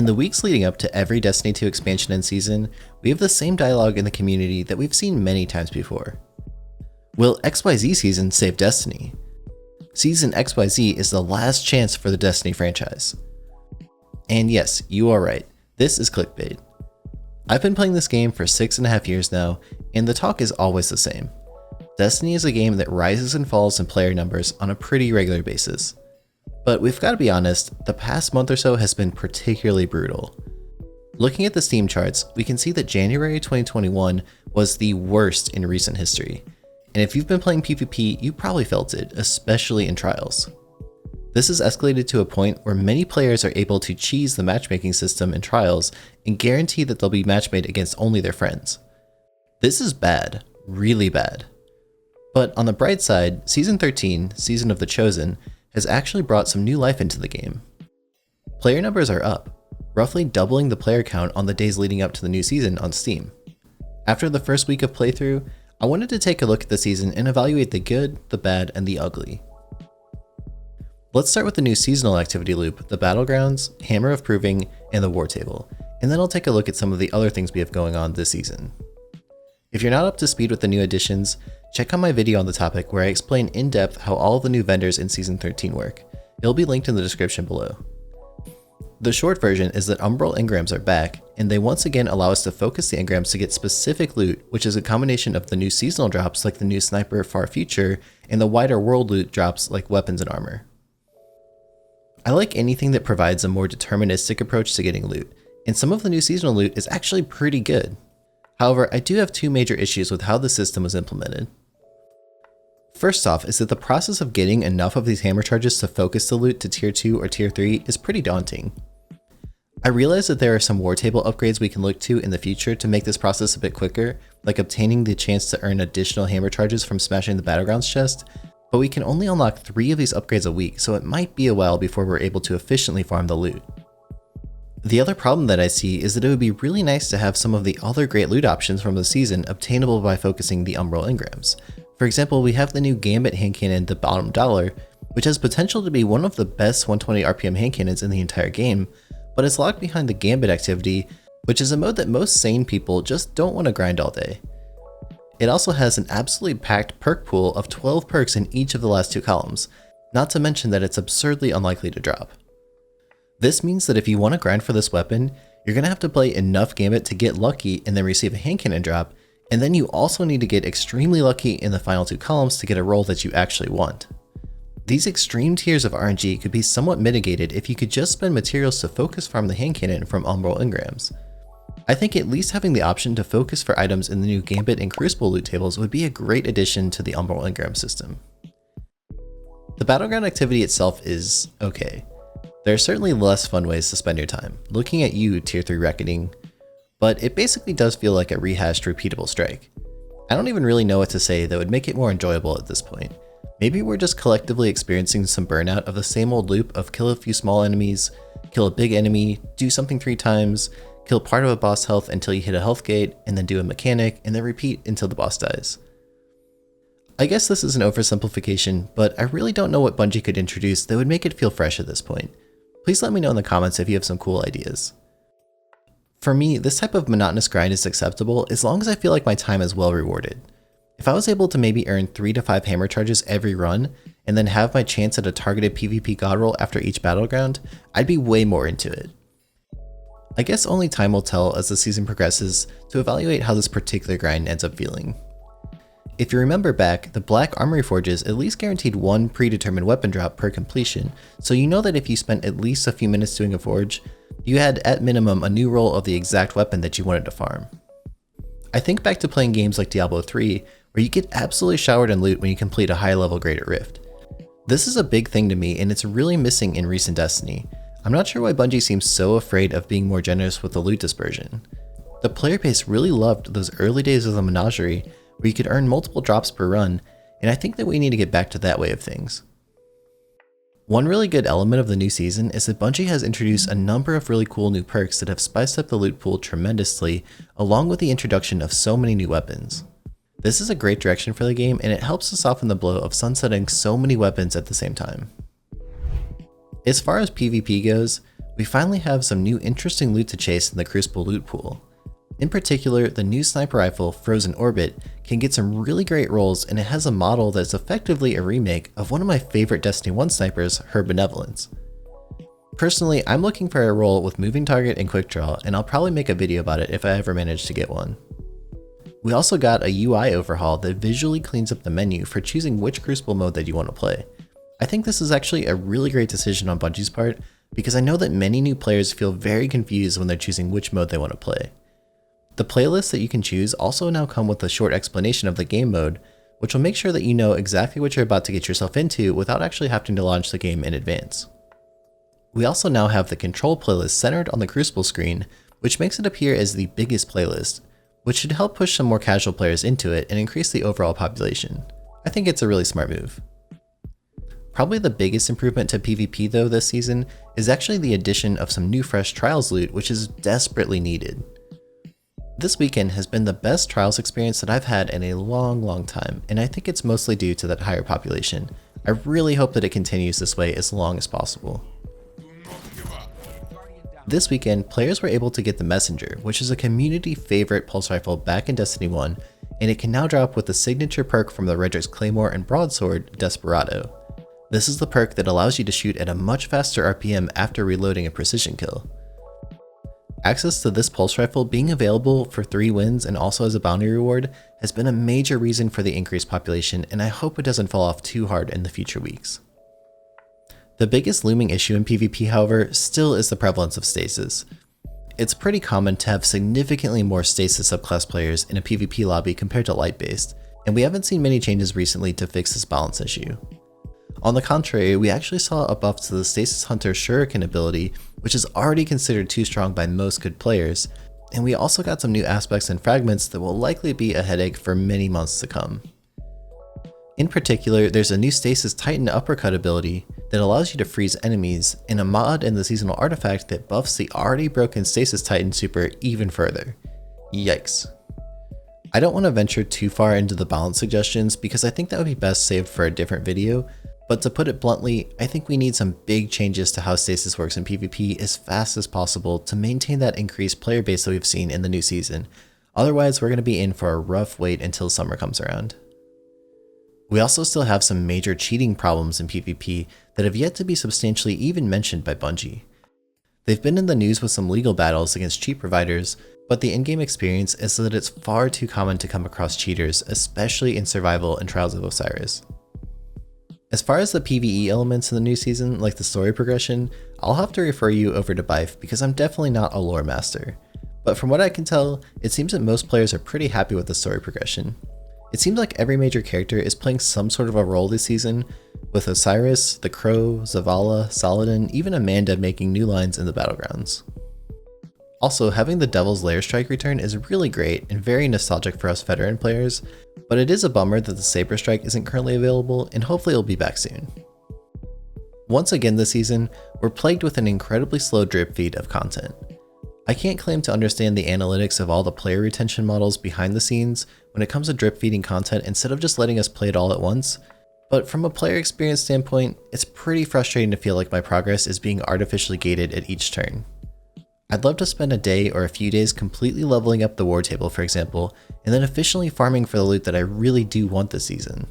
In the weeks leading up to every Destiny 2 expansion and season, we have the same dialogue in the community that we've seen many times before. Will XYZ season save Destiny? Season XYZ is the last chance for the Destiny franchise. And yes, you are right, this is clickbait. I've been playing this game for 6.5 years now, and the talk is always the same. Destiny is a game that rises and falls in player numbers on a pretty regular basis. But we've got to be honest, the past month or so has been particularly brutal. Looking at the Steam charts, we can see that January 2021 was the worst in recent history. And if you've been playing PvP, you probably felt it, especially in Trials. This has escalated to a point where many players are able to cheese the matchmaking system in Trials and guarantee that they'll be matchmade against only their friends. This is bad, really bad. But on the bright side, Season 13, Season of the Chosen, has actually brought some new life into the game. Player numbers are up, roughly doubling the player count on the days leading up to the new season on Steam. After the first week of playthrough, I wanted to take a look at the season and evaluate the good, the bad, and the ugly. Let's start with the new seasonal activity loop, the Battlegrounds, Hammer of Proving, and the War Table, and then I'll take a look at some of the other things we have going on this season. If you're not up to speed with the new additions, check out my video on the topic where I explain in depth how all of the new vendors in Season 13 work. It'll be linked in the description below. The short version is that umbral engrams are back, and they once again allow us to focus the engrams to get specific loot, which is a combination of the new seasonal drops like the new Sniper Far Future, and the wider world loot drops like weapons and armor. I like anything that provides a more deterministic approach to getting loot, and some of the new seasonal loot is actually pretty good. However, I do have two major issues with how the system was implemented. First off is that the process of getting enough of these hammer charges to focus the loot to tier 2 or tier 3 is pretty daunting. I realize that there are some war table upgrades we can look to in the future to make this process a bit quicker, like obtaining the chance to earn additional hammer charges from smashing the Battlegrounds chest, but we can only unlock 3 of these upgrades a week, so it might be a while before we're able to efficiently farm the loot. The other problem that I see is that it would be really nice to have some of the other great loot options from the season obtainable by focusing the umbral engrams. For example, we have the new Gambit hand cannon, the bottom dollar, which has potential to be one of the best 120 RPM hand cannons in the entire game, but it's locked behind the Gambit activity, which is a mode that most sane people just don't want to grind all day. It also has an absolutely packed perk pool of 12 perks in each of the last 2 columns, not to mention that it's absurdly unlikely to drop. This means that if you want to grind for this weapon, you're going to have to play enough Gambit to get lucky and then receive a hand cannon drop, and then you also need to get extremely lucky in the final 2 columns to get a roll that you actually want. These extreme tiers of RNG could be somewhat mitigated if you could just spend materials to focus farm the hand cannon from umbral engrams. I think at least having the option to focus for items in the new Gambit and Crucible loot tables would be a great addition to the umbral engram system. The Battleground activity itself is okay. There are certainly less fun ways to spend your time, looking at you, tier 3 Reckoning, but it basically does feel like a rehashed repeatable strike. I don't even really know what to say that would make it more enjoyable at this point. Maybe we're just collectively experiencing some burnout of the same old loop of kill a few small enemies, kill a big enemy, do something 3 times, kill part of a boss health until you hit a health gate, and then do a mechanic, and then repeat until the boss dies. I guess this is an oversimplification, but I really don't know what Bungie could introduce that would make it feel fresh at this point. Please let me know in the comments if you have some cool ideas. For me, this type of monotonous grind is acceptable as long as I feel like my time is well rewarded. If I was able to maybe earn 3 to 5 hammer charges every run, and then have my chance at a targeted PvP god roll after each battleground, I'd be way more into it. I guess only time will tell as the season progresses to evaluate how this particular grind ends up feeling. If you remember back, the Black Armory Forges at least guaranteed 1 predetermined weapon drop per completion, so you know that if you spent at least a few minutes doing a forge, you had at minimum a new roll of the exact weapon that you wanted to farm. I think back to playing games like Diablo 3, where you get absolutely showered in loot when you complete a high level Greater Rift. This is a big thing to me and it's really missing in recent Destiny. I'm not sure why Bungie seems so afraid of being more generous with the loot dispersion. The player base really loved those early days of the Menagerie where you could earn multiple drops per run, and I think that we need to get back to that way of things. One really good element of the new season is that Bungie has introduced a number of really cool new perks that have spiced up the loot pool tremendously, along with the introduction of so many new weapons. This is a great direction for the game, and it helps to soften the blow of sunsetting so many weapons at the same time. As far as PvP goes, We finally have some new interesting loot to chase in the Crucible loot pool. In particular, the new sniper rifle, Frozen Orbit, can get some really great rolls, and it has a model that's effectively a remake of one of my favorite Destiny 1 snipers, Her Benevolence. Personally, I'm looking for a roll with moving target and quick draw, and I'll probably make a video about it if I ever manage to get one. We also got a UI overhaul that visually cleans up the menu for choosing which Crucible mode that you want to play. I think this is actually a really great decision on Bungie's part, because I know that many new players feel very confused when they're choosing which mode they want to play. The playlists that you can choose also now come with a short explanation of the game mode, which will make sure that you know exactly what you're about to get yourself into without actually having to launch the game in advance. We also now have the control playlist centered on the Crucible screen, which makes it appear as the biggest playlist, which should help push some more casual players into it and increase the overall population. I think it's a really smart move. Probably the biggest improvement to PvP though this season is actually the addition of some new fresh Trials loot, which is desperately needed. This weekend has been the best Trials experience that I've had in a long time, and I think it's mostly due to that higher population. I really hope that it continues this way as long as possible. This weekend, players were able to get the Messenger, which is a community favorite pulse rifle back in Destiny 1, and it can now drop with the signature perk from the Redrix Claymore and Broadsword, Desperado. This is the perk that allows you to shoot at a much faster RPM after reloading a precision kill. Access to this pulse rifle being available for 3 wins and also as a bounty reward has been a major reason for the increased population, and I hope it doesn't fall off too hard in the future weeks. The biggest looming issue in PvP, however, still is the prevalence of Stasis. It's pretty common to have significantly more Stasis subclass players in a PvP lobby compared to light-based, and we haven't seen many changes recently to fix this balance issue. On the contrary, we actually saw a buff to the Stasis Hunter Shuriken ability, which is already considered too strong by most good players, and we also got some new aspects and fragments that will likely be a headache for many months to come. In particular, there's a new Stasis Titan Uppercut ability that allows you to freeze enemies, and a mod in the seasonal artifact that buffs the already broken Stasis Titan super even further. Yikes. I don't want to venture too far into the balance suggestions because I think that would be best saved for a different video, but to put it bluntly, I think we need some big changes to how Stasis works in PvP as fast as possible to maintain that increased player base that we've seen in the new season. Otherwise, we're going to be in for a rough wait until summer comes around. We also still have some major cheating problems in PvP that have yet to be substantially even mentioned by Bungie. They've been in the news with some legal battles against cheat providers, but the in-game experience is that it's far too common to come across cheaters, especially in Survival and Trials of Osiris. As far as the PvE elements in the new season, like the story progression, I'll have to refer you over to Bife because I'm definitely not a lore master. But from what I can tell, it seems that most players are pretty happy with the story progression. It seems like every major character is playing some sort of a role this season, with Osiris, the Crow, Zavala, Saladin, even Amanda making new lines in the Battlegrounds. Also, having the Devil's Lair Strike return is really great and very nostalgic for us veteran players, but it is a bummer that the Saber Strike isn't currently available, and hopefully it'll be back soon. Once again this season, we're plagued with an incredibly slow drip feed of content. I can't claim to understand the analytics of all the player retention models behind the scenes when it comes to drip feeding content instead of just letting us play it all at once, but from a player experience standpoint, it's pretty frustrating to feel like my progress is being artificially gated at each turn. I'd love to spend a day or a few days completely leveling up the war table, for example, and then efficiently farming for the loot that I really do want this season.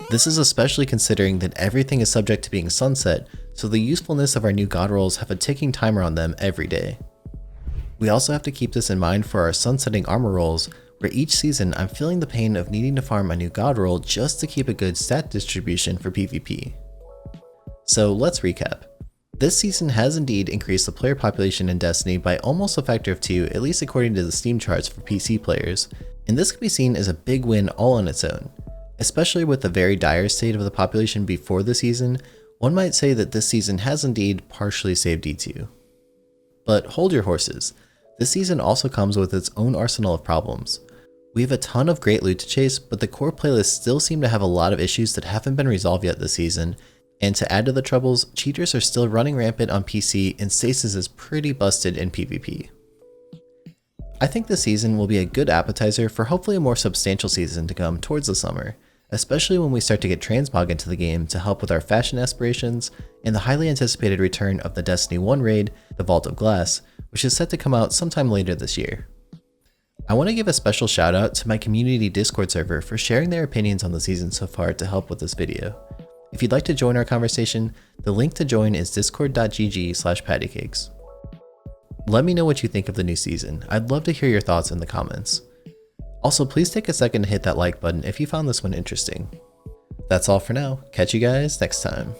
This is especially considering that everything is subject to being sunset, so the usefulness of our new god rolls have a ticking timer on them every day. We also have to keep this in mind for our sunsetting armor rolls, where each season I'm feeling the pain of needing to farm a new god roll just to keep a good stat distribution for PvP. So let's recap. This season has indeed increased the player population in Destiny by almost a factor of 2, at least according to the Steam charts for PC players, and this can be seen as a big win all on its own. Especially with the very dire state of the population before the season, one might say that this season has indeed partially saved D2. But hold your horses. This season also comes with its own arsenal of problems. We have a ton of great loot to chase, but the core playlists still seem to have a lot of issues that haven't been resolved yet this season, and to add to the troubles, cheaters are still running rampant on PC and Stasis is pretty busted in PvP. I think this season will be a good appetizer for hopefully a more substantial season to come towards the summer. especially when we start to get transmog into the game to help with our fashion aspirations, and the highly anticipated return of the Destiny 1 raid, the Vault of Glass, which is set to come out sometime later this year. I want to give a special shout out to my community Discord server for sharing their opinions on the season so far to help with this video. If you'd like to join our conversation, the link to join is discord.gg/pattycakes. Let me know what you think of the new season. I'd love to hear your thoughts in the comments. Also, please take a second to hit that like button if you found this one interesting. That's all for now. Catch you guys next time.